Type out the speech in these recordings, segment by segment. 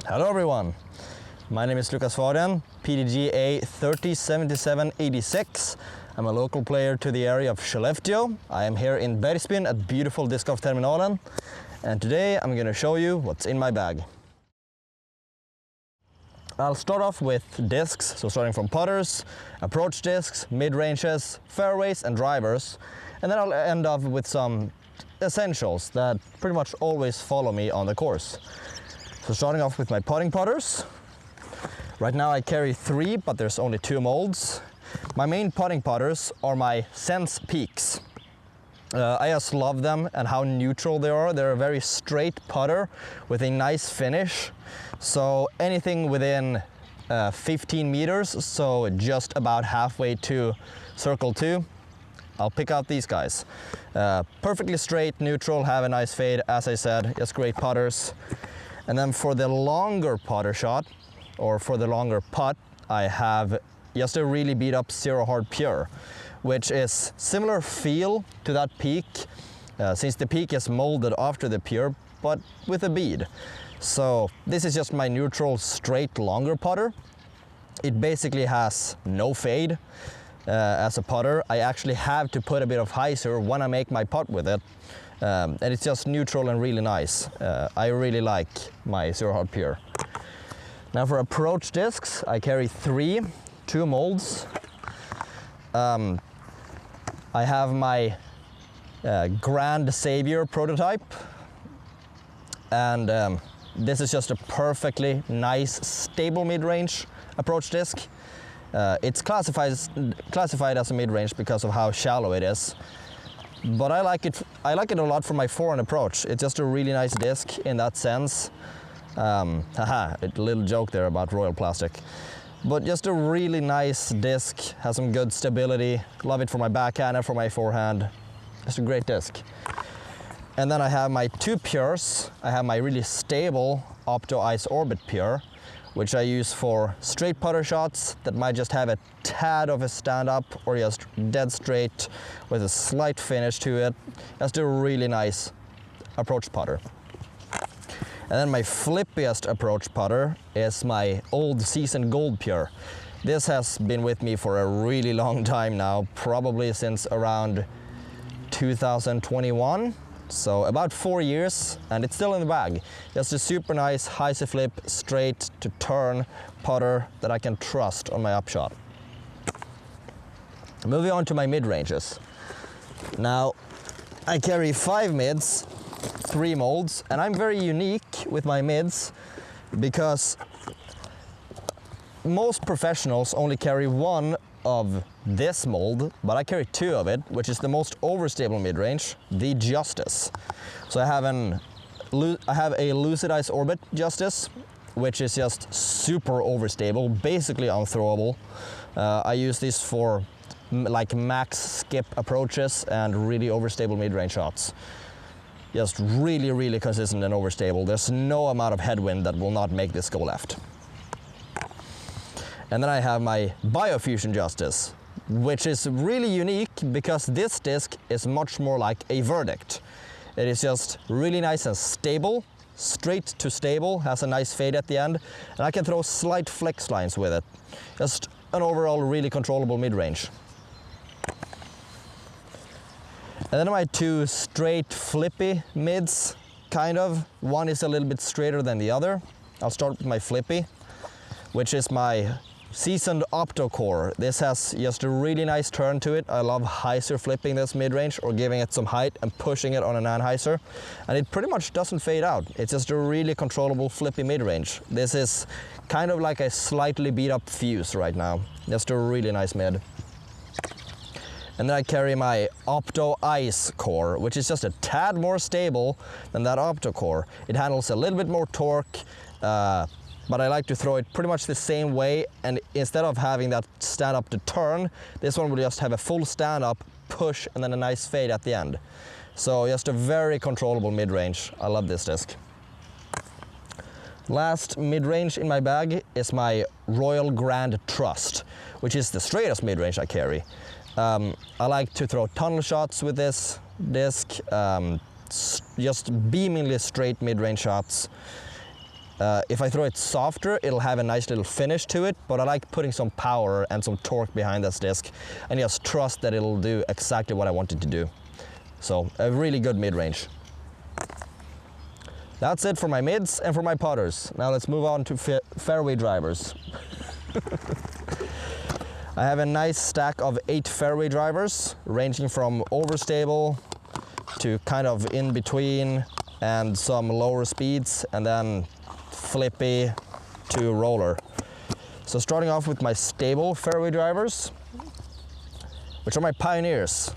Hello everyone, my name is Fahlgren, PDGA 307786. I'm a local player to the area of Skellefteå. I am here in Bergsbyn at beautiful Disc Golf Terminalen, and today I'm going to show you what's in my bag. I'll start off with discs, so starting from putters, approach discs, mid-ranges, fairways and drivers, and then I'll end up with some essentials that pretty much always follow me on the course. So starting off with my putting putters. Right now I carry 3, but there's only 2 molds. My main putting putters are my Sense Peaks. I just love them and how neutral they are. They're a very straight putter with a nice finish. So anything within 15 meters, so just about halfway to circle 2, I'll pick out these guys. Perfectly straight, neutral, have a nice fade, as I said, just great putters. And then for the longer putter shot, or for the longer putt, I have just a really beat up Zero Hard Pure, which is similar feel to that Peak, since the Peak is molded after the Pure, but with a bead. So this is just my neutral, straight, longer putter. It basically has no fade as a putter. I actually have to put a bit of hyzer when I make my putt with it. And it's just neutral and really nice. I really like my Zero Hard Pure. Now for approach discs, I carry 3, 2 molds. I have my Grand Savior prototype, and this is just a perfectly nice, stable mid-range approach disc. It's classified as a mid-range because of how shallow it is. But I like it a lot for my forehand approach. It's just a really nice disc in that sense. A little joke there about Royal Plastic. But just a really nice disc, has some good stability. Love it for my backhand and for my forehand. Just a great disc. And then I have my 2 Pures. I have my really stable Opto Ice Orbit Pure, which I use for straight putter shots that might just have a tad of a stand-up or just dead straight with a slight finish to it. Just a really nice approach putter. And then my flippiest approach putter is my old Seasoned Gold Pure. This has been with me for a really long time now, probably since around 2021. So about 4 years, and it's still in the bag. Just a super nice hyzer flip, straight to turn putter that I can trust on my upshot. Moving on to my mid-ranges. Now, I carry 5 mids, 3 molds, and I'm very unique with my mids because most professionals only carry 1 of this mold, but I carry 2 of it, which is the most overstable mid-range, the Justice. So I have a Lucid Ice Orbit Justice, which is just super overstable, basically unthrowable. I use this for like max skip approaches and really overstable mid-range shots. Just really, really consistent and overstable. There's no amount of headwind that will not make this go left. And then I have my Biofusion Justice, which is really unique because this disc is much more like a Verdict. It is just really nice and stable, straight to stable, has a nice fade at the end, and I can throw slight flex lines with it. Just an overall really controllable mid-range. And then my 2 straight flippy mids, kind of. One is a little bit straighter than the other. I'll start with my flippy, which is my Seasoned Opto Core. This has just a really nice turn to it. I love hyzer flipping this mid-range or giving it some height and pushing it on an anhyzer. And it pretty much doesn't fade out. It's just a really controllable flippy mid-range. This is kind of like a slightly beat up Fuse right now. Just a really nice mid. And then I carry my Opto Ice Core, which is just a tad more stable than that Opto Core. It handles a little bit more torque, but I like to throw it pretty much the same way, and instead of having that stand up to turn, this one will just have a full stand up, push, and then a nice fade at the end. So just a very controllable mid-range. I love this disc. Last mid-range in my bag is my Royal Grand Trust, which is the straightest mid-range I carry. I like to throw tunnel shots with this disc, just beamingly straight mid-range shots. If I throw it softer, it'll have a nice little finish to it, but I like putting some power and some torque behind this disc and just trust that it'll do exactly what I want it to do. So a really good mid-range. That's it for my mids and for my putters. Now let's move on to fairway drivers. I have a nice stack of 8 fairway drivers, ranging from overstable to kind of in between and some lower speeds, and then flippy to roller. So starting off with my stable fairway drivers, which are my Pioneers.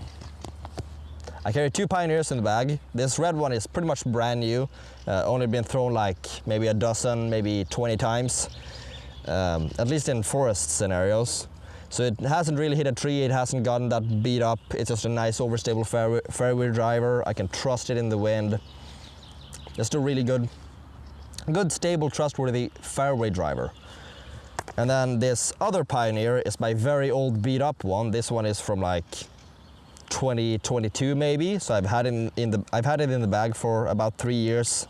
I carry 2 Pioneers in the bag. This red one is pretty much brand new, only been thrown like maybe a dozen, maybe 20 times, at least in forest scenarios. So it hasn't really hit a tree, it hasn't gotten that beat up. It's just a nice overstable fairway driver. I can trust it in the wind. Just a really good, stable, trustworthy fairway driver. And then this other Pioneer is my very old beat up one. This one is from like 2022 maybe. So I've had it in the bag for about 3 years.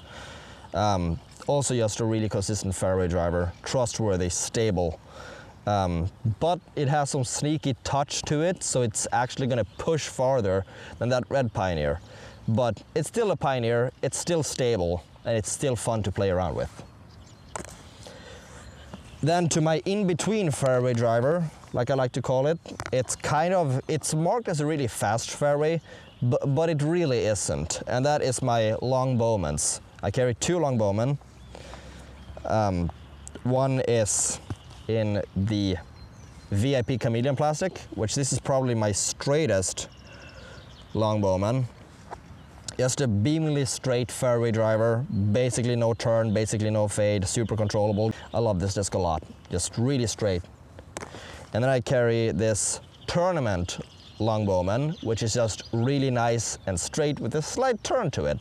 Also just a really consistent fairway driver, trustworthy, stable. But it has some sneaky touch to it, so it's actually going to push farther than that red Pioneer. But it's still a Pioneer, it's still stable, and it's still fun to play around with. Then to my in-between fairway driver, like I like to call it, it's marked as a really fast fairway, but it really isn't. And that is my long bowmans. I carry 2 long bowmen. One is in the VIP Chameleon plastic, which this is probably my straightest long bowman. Just a beamingly straight fairway driver, basically no turn, basically no fade, super controllable. I love this disc a lot, just really straight. And then I carry this tournament long bowman, which is just really nice and straight with a slight turn to it.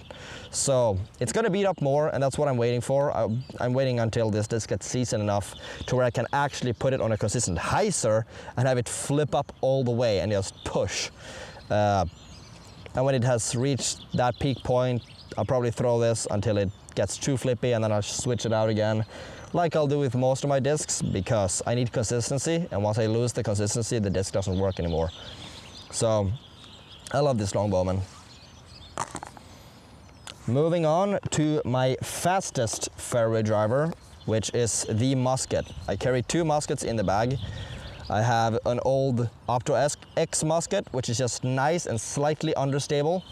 So it's going to beat up more, and that's what I'm waiting for. I'm waiting until this disc gets seasoned enough to where I can actually put it on a consistent hyzer and have it flip up all the way and just push. And when it has reached that peak point, I'll probably throw this until it gets too flippy, and then I'll switch it out again, like I'll do with most of my discs, because I need consistency, and once I lose the consistency, the disc doesn't work anymore. So I love this long bowman. Moving on to my fastest fairway driver, which is the musket. I carry 2 muskets in the bag. I have an old Opto X musket, which is just nice and slightly understable.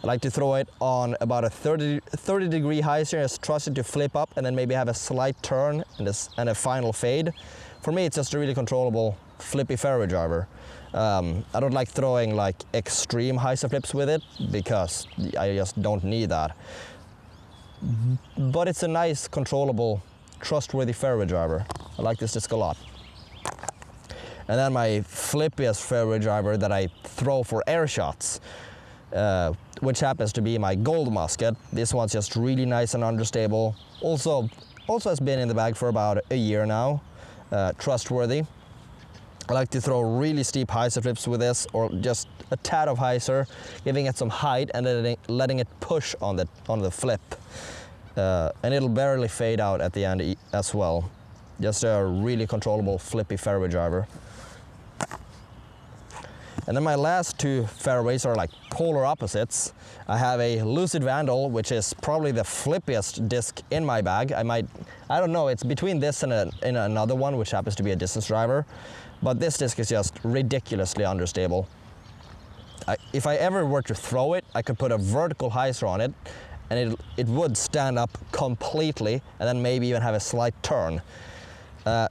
I like to throw it on about a 30 degree hyzer, just trust it to flip up and then maybe have a slight turn and a final fade. For me, it's just a really controllable flippy fairway driver. I don't like throwing like extreme hyzer flips with it because I just don't need that. But it's a nice, controllable, trustworthy fairway driver. I like this disc a lot. And then my flippiest fairway driver that I throw for air shots, which happens to be my gold musket. This one's just really nice and understable. Also has been in the bag for about a year now. Trustworthy. I like to throw really steep hyzer flips with this, or just a tad of hyzer, giving it some height and letting it push on the flip. And it'll barely fade out at the end as well. Just a really controllable flippy fairway driver. And then my last 2 fairways are like polar opposites. I have a Lucid Vandal, which is probably the flippiest disc in my bag. I don't know, it's between this and another one, which happens to be a distance driver. But this disc is just ridiculously understable. If I ever were to throw it, I could put a vertical hyzer on it, and it would stand up completely, and then maybe even have a slight turn.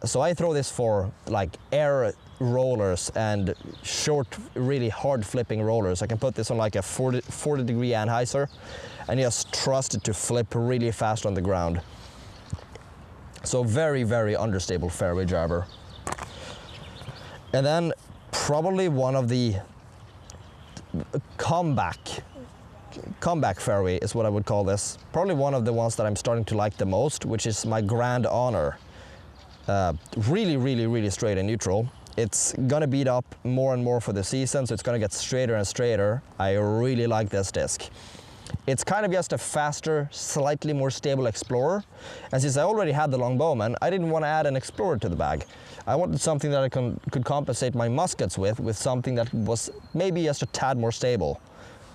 So I throw this for like air rollers and short, really hard flipping rollers. I can put this on like a 40 degree anhyzer and just trust it to flip really fast on the ground. So very, very understable fairway driver. And then probably one of the comeback fairway is what I would call this. Probably one of the ones that I'm starting to like the most, which is my Grand Honor. Really, really, really straight and neutral. It's gonna beat up more and more for the season, so it's gonna get straighter and straighter. I really like this disc. It's kind of just a faster, slightly more stable Explorer. And since I already had the Longbowman, I didn't want to add an Explorer to the bag. I wanted something that I could compensate my muskets with something that was maybe just a tad more stable.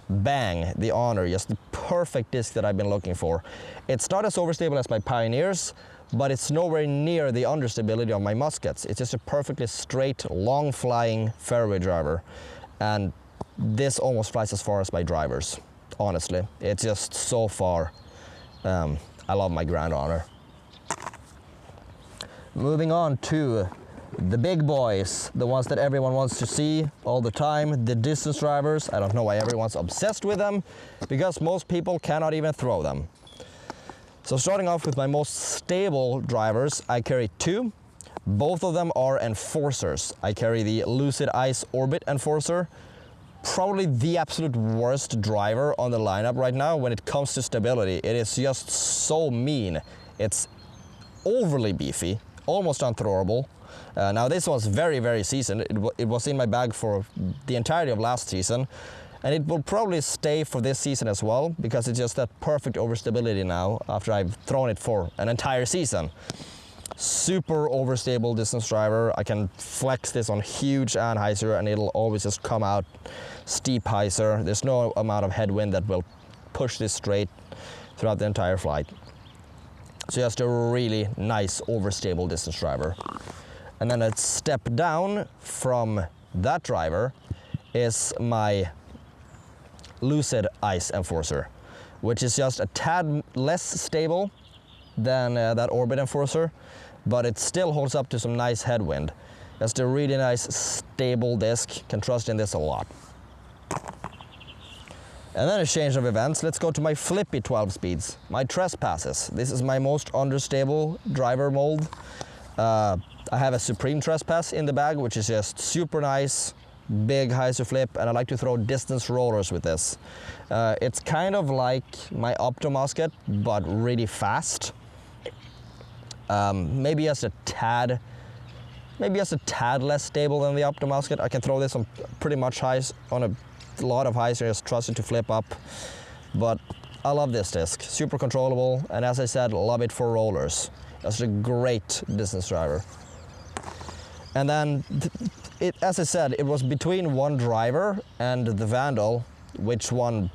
Bang, the Honor, just the perfect disc that I've been looking for. It's not as overstable as my Pioneers, but it's nowhere near the understability of my muskets. It's just a perfectly straight, long-flying fairway driver. And this almost flies as far as my drivers. Honestly, it's just so far. I love my Grand Honor. Moving on to the big boys, the ones that everyone wants to see all the time, the distance drivers. I don't know why everyone's obsessed with them, because most people cannot even throw them. So starting off with my most stable drivers, I carry two. Both of them are enforcers. I carry the Lucid Ice Orbit Enforcer. Probably the absolute worst driver on the lineup right now when it comes to stability. It is just so mean. It's overly beefy, almost unthrowable. Now this was very, very seasoned. It was in my bag for the entirety of last season, and it will probably stay for this season as well, because it's just that perfect overstability now after I've thrown it for an entire season. Super overstable distance driver. I can flex this on huge anhyzer and it'll always just come out steep hyzer. There's no amount of headwind that will push this straight throughout the entire flight. So just a really nice overstable distance driver. And then a step down from that driver is my Lucid Ice Enforcer, which is just a tad less stable than that Orbit Enforcer, but it still holds up to some nice headwind. Just a really nice stable disc, can trust in this a lot. And then a change of events, let's go to my flippy 12 speeds, my Trespasses. This is my most understable driver mold. I have a Supreme Trespass in the bag, which is just super nice, big hyzer flip, and I like to throw distance rollers with this. It's kind of like my Opto musket, but really fast. Maybe just a tad less stable than the Opto musket. I can throw this on pretty much highs, on a lot of highs, just trust it to flip up. But I love this disc, super controllable, and as I said, love it for rollers. That's a great distance driver. And then, as I said, it was between one driver and the Vandal, which one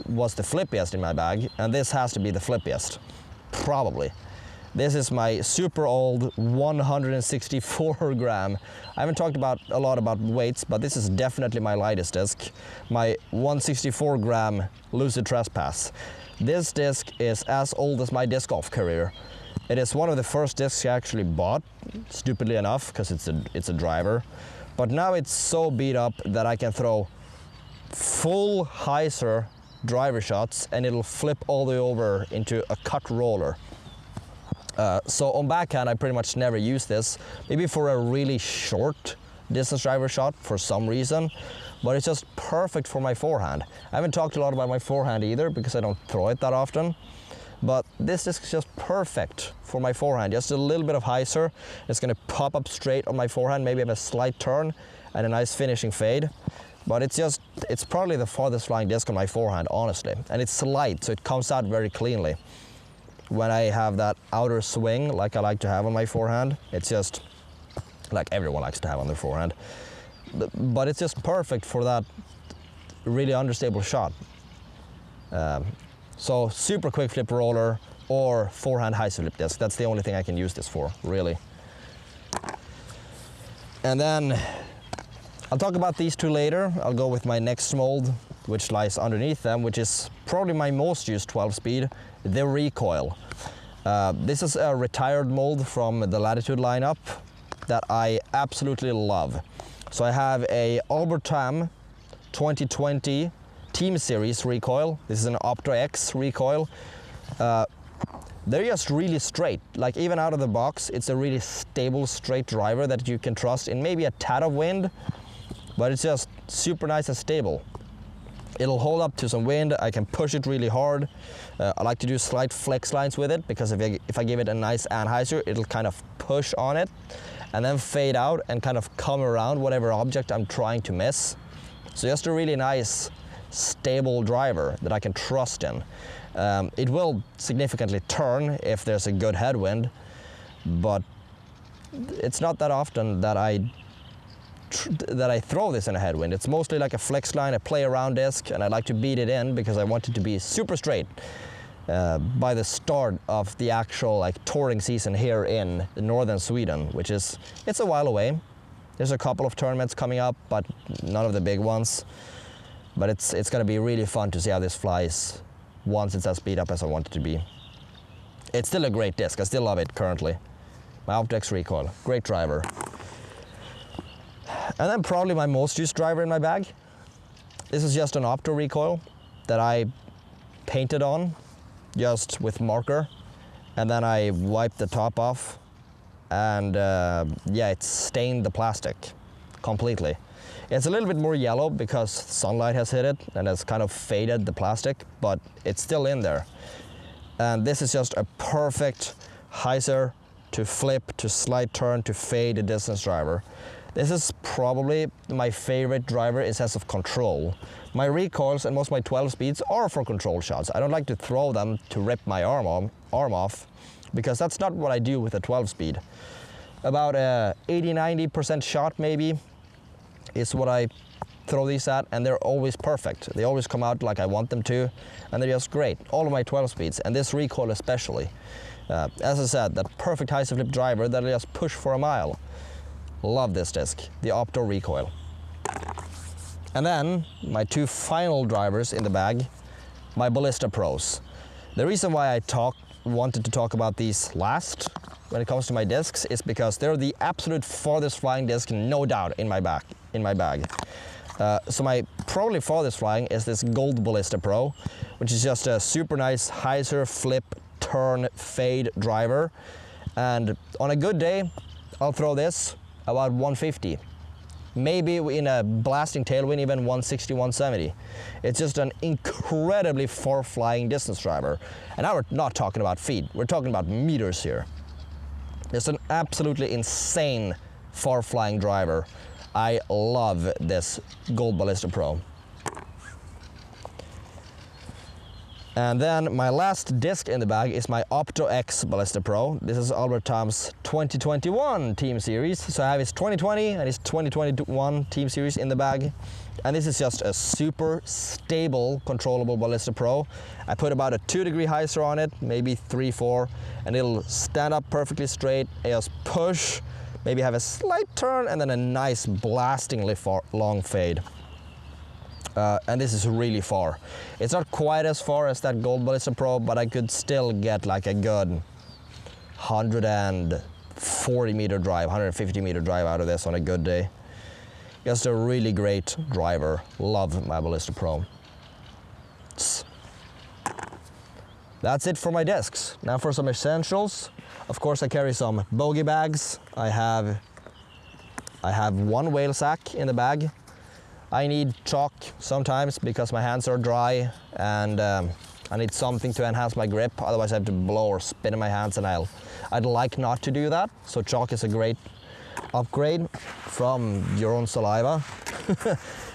was the flippiest in my bag, and this has to be the flippiest, probably. This is my super old 164 gram. I haven't talked a lot about weights, but this is definitely my lightest disc. My 164 gram Lucid Trespass. This disc is as old as my disc golf career. It is one of the first discs I actually bought, stupidly enough, because it's a driver. But now it's so beat up that I can throw full hyzer driver shots and it'll flip all the way over into a cut roller. So on backhand, I pretty much never use this, maybe for a really short distance driver shot for some reason, but it's just perfect for my forehand. I haven't talked a lot about my forehand either because I don't throw it that often, but this disc is just perfect for my forehand. Just a little bit of hyzer, it's going to pop up straight on my forehand, maybe have a slight turn and a nice finishing fade. But it's probably the farthest flying disc on my forehand, honestly, and it's light, so it comes out very cleanly. When I have that outer swing like I like to have on my forehand, it's just like everyone likes to have on their forehand. But it's just perfect for that really understable shot. So super quick flip roller or forehand hyzer flip disc. That's the only thing I can use this for, really. And then I'll talk about these two later. I'll go with my next mold, which lies underneath them, which is probably my most used 12-speed, the Recoil. This is a retired mold from the Latitude lineup that I absolutely love. So I have a Albertam 2020 Team Series Recoil. This is an Opto X Recoil. They're just really straight. Like even out of the box, it's a really stable, straight driver that you can trust in maybe a tad of wind, but it's just super nice and stable. It'll hold up to some wind. I can push it really hard. I like to do slight flex lines with it because if I give it a nice anhyzer, it'll kind of push on it and then fade out and kind of come around whatever object I'm trying to miss. So just a really nice stable driver that I can trust in. It will significantly turn if there's a good headwind, but it's not that often that I throw this in a headwind. It's mostly like a flex line, a play around disc, and I like to beat it in because I want it to be super straight by the start of the actual like touring season here in northern Sweden, which is, it's a while away. There's a couple of tournaments coming up, but none of the big ones. But it's gonna be really fun to see how this flies once it's as beat up as I want it to be. It's still a great disc, I still love it currently. My Optex recoil, great driver. And then probably my most used driver in my bag. This is just an Opto recoil that I painted on just with marker, and then I wiped the top off, and yeah, it stained the plastic completely. It's a little bit more yellow because sunlight has hit it and has kind of faded the plastic, but it's still in there. And this is just a perfect hyzer to flip, to slide turn, to fade a distance driver. This is probably my favorite driver in sense of control. My recoils and most of my 12 speeds are for control shots. I don't like to throw them to rip my arm off, because that's not what I do with a 12 speed. About a 80-90% shot maybe is what I throw these at, and they're always perfect. They always come out like I want them to, and they're just great. All of my 12 speeds, and this recoil especially. As I said, that perfect hyzer flip driver that'll just push for a mile. Love this disc, the Opto recoil. And then my two final drivers in the bag, my Ballista Pros. The reason why I wanted to talk about these last when it comes to my discs is because they're the absolute farthest flying disc, no doubt, in my bag. So my probably farthest flying is this Gold Ballista Pro, which is just a super nice hyzer flip turn fade driver. And on a good day, I'll throw this about 150. Maybe in a blasting tailwind, even 160, 170. It's just an incredibly far-flying distance driver. And now we're not talking about feet, we're talking about meters here. It's an absolutely insane far-flying driver. I love this Gold Ballista Pro. And then my last disc in the bag is my Opto X Ballista Pro. This is Albert Tom's 2021 Team Series. So I have his 2020 and his 2021 Team Series in the bag. And this is just a super stable, controllable Ballista Pro. I put about a 2-degree hyzer on it, maybe 3, 4, and it'll stand up perfectly straight. I just push, maybe have a slight turn, and then a nice blastingly long fade. And this is really far. It's not quite as far as that Gold Ballista Pro, but I could still get like a good 140 meter drive, 150 meter drive out of this on a good day. Just a really great driver. Love my Ballista Pro. That's it for my discs. Now for some essentials. Of course I carry some bogey bags. I have one whale sack in the bag. I need chalk sometimes because my hands are dry, and I need something to enhance my grip, otherwise I have to blow or spin in my hands, and I'd like not to do that. So chalk is a great upgrade from your own saliva.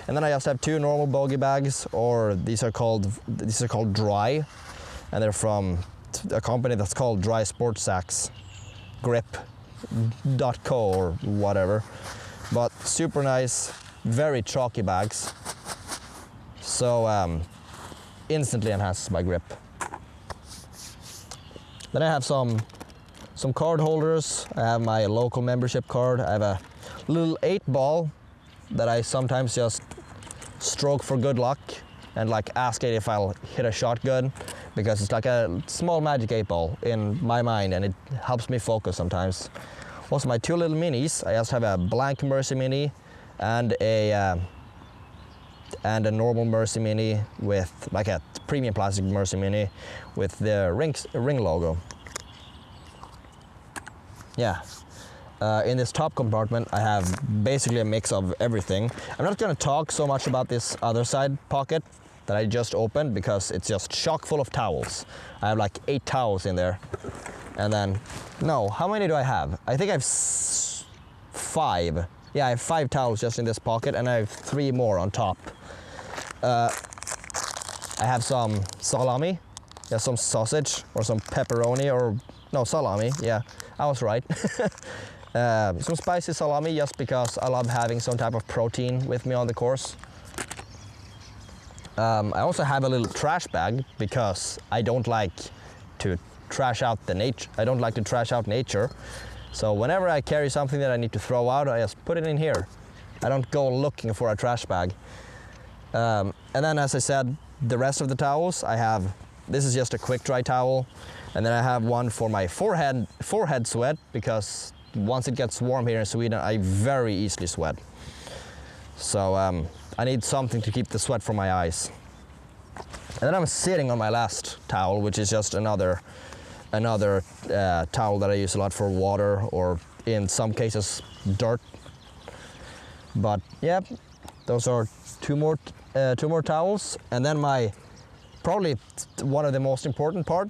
And then I just have two normal bogey bags, or these are called Dry, and they're from a company that's called Dry Sports Sacks, grip.co or whatever. But super nice, very chalky bags, so instantly enhances my grip. Then I have some card holders. I have my local membership card. I have a little 8-ball that I sometimes just stroke for good luck and like ask it if I'll hit a shot good, because it's like a small magic 8-ball in my mind, and it helps me focus sometimes. Also my two little minis. I just have a blank Mercy Mini and a normal Mercy Mini with like a premium plastic Mercy Mini with the ring logo. Yeah. In this top compartment I have basically a mix of everything. I'm not going to talk so much about this other side pocket that I just opened because it's just chock full of towels. I have like 8 towels in there. And then, no, how many do I have? I think I have 5. Yeah, I have 5 towels just in this pocket, and I have 3 more on top. I have some salami, some sausage or some pepperoni, or no, salami, yeah, I was right. Some spicy salami just because I love having some type of protein with me on the course. I also have a little trash bag because I don't like to trash out nature. So whenever I carry something that I need to throw out, I just put it in here. I don't go looking for a trash bag. And then, as I said, the rest of the towels I have, this is just a quick dry towel, and then I have one for my forehead sweat, because once it gets warm here in Sweden, I very easily sweat. So I need something to keep the sweat from my eyes. And then I'm sitting on my last towel, which is just another towel that I use a lot for water, or in some cases dirt. But yeah, those are two more towels. And then probably one of the most important part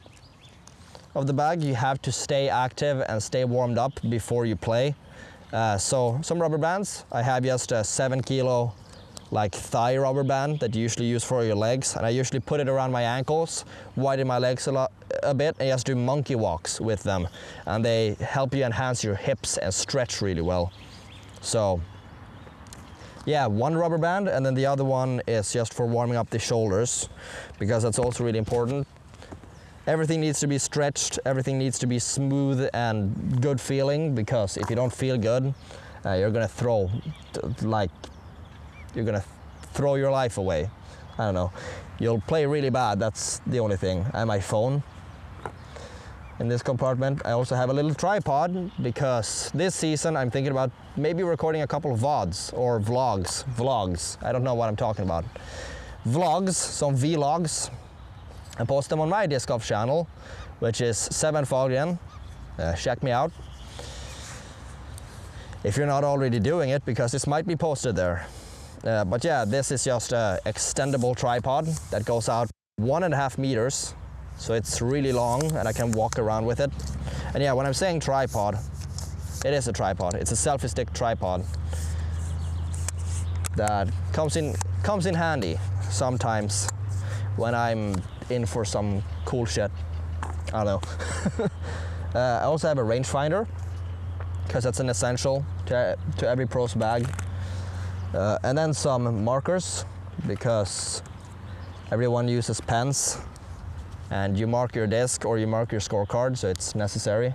of the bag, you have to stay active and stay warmed up before you play. So some rubber bands. I have just a 7 kilo like thigh rubber band that you usually use for your legs, and I usually put it around my ankles, widen my legs a bit, and just do monkey walks with them, and they help you enhance your hips and stretch really well. So yeah, one rubber band, and then the other one is just for warming up the shoulders, because that's also really important. Everything needs to be stretched, everything needs to be smooth and good feeling, because if you don't feel good, you're gonna throw your life away. I don't know. You'll play really bad, that's the only thing. I have my phone in this compartment. I also have a little tripod, because this season I'm thinking about maybe recording a couple of VODs or vlogs. I don't know what I'm talking about. Vlogs, some vlogs, and post them on my disc golf channel, which is Fahlgren. Check me out if you're not already doing it, because this might be posted there. But yeah, this is just an extendable tripod that goes out 1.5 meters. So it's really long, and I can walk around with it. And yeah, when I'm saying tripod, it is a tripod. It's a selfie stick tripod that comes in handy sometimes when I'm in for some cool shit. I don't know. I also have a rangefinder, because that's an essential to every pro's bag. And then some markers, because everyone uses pens, and you mark your disc or you mark your scorecard, so it's necessary.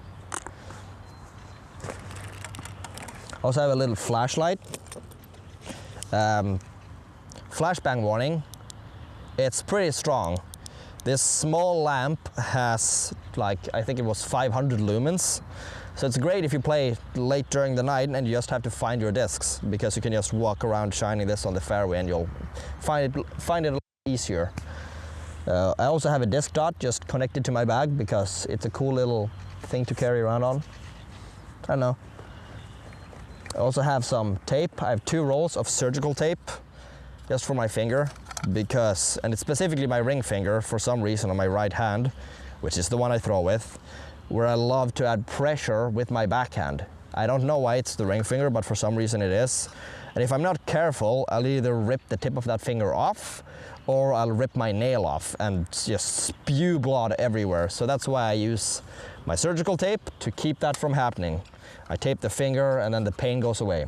Also have a little flashlight. Flashbang warning. It's pretty strong. This small lamp has, like, I think it was 500 lumens. So it's great if you play late during the night and you just have to find your discs, because you can just walk around shining this on the fairway and you'll find it a lot easier. I also have a disc dot just connected to my bag, because it's a cool little thing to carry around on. I don't know. I also have some tape. I have 2 rolls of surgical tape just for my finger, and it's specifically my ring finger for some reason on my right hand, which is the one I throw with, where I love to add pressure with my backhand. I don't know why it's the ring finger, but for some reason it is. And if I'm not careful, I'll either rip the tip of that finger off, or I'll rip my nail off and just spew blood everywhere. So that's why I use my surgical tape to keep that from happening. I tape the finger and then the pain goes away.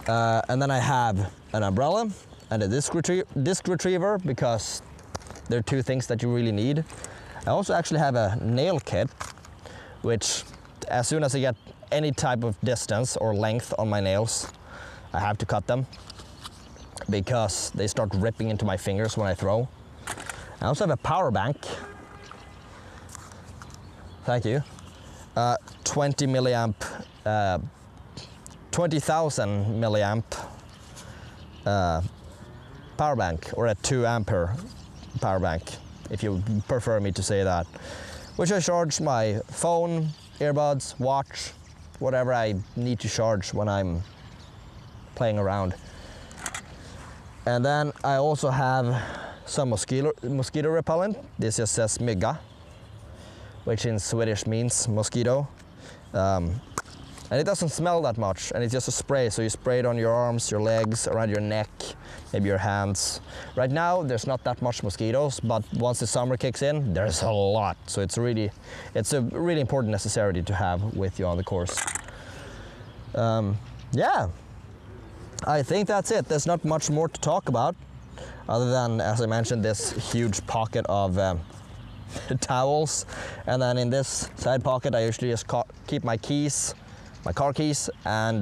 And then I have an umbrella and a disc retriever, because they're 2 things that you really need. I also actually have a nail kit, which as soon as I get any type of distance or length on my nails, I have to cut them, because they start ripping into my fingers when I throw. I also have a power bank. Thank you. 20 milliamp, 20,000 milliamp power bank, or a 2 ampere power bank, if you prefer me to say that, which I charge my phone, earbuds, watch, whatever I need to charge when I'm playing around. And then I also have some mosquito repellent. This just says mygga, which in Swedish means mosquito. And it doesn't smell that much, and it's just a spray, so you spray it on your arms, your legs, around your neck, maybe your hands. Right now there's not that much mosquitoes, but once the summer kicks in, there's a lot. So it's a really important necessity to have with you on the course. Yeah, I think that's it. There's not much more to talk about other than, as I mentioned, this huge pocket of towels, and then in this side pocket I usually just keep my keys, my car keys, and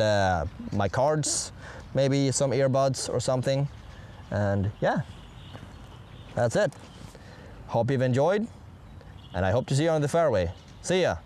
my cards, maybe some earbuds or something. And yeah, that's it. Hope you've enjoyed, and I hope to see you on the fairway. See ya!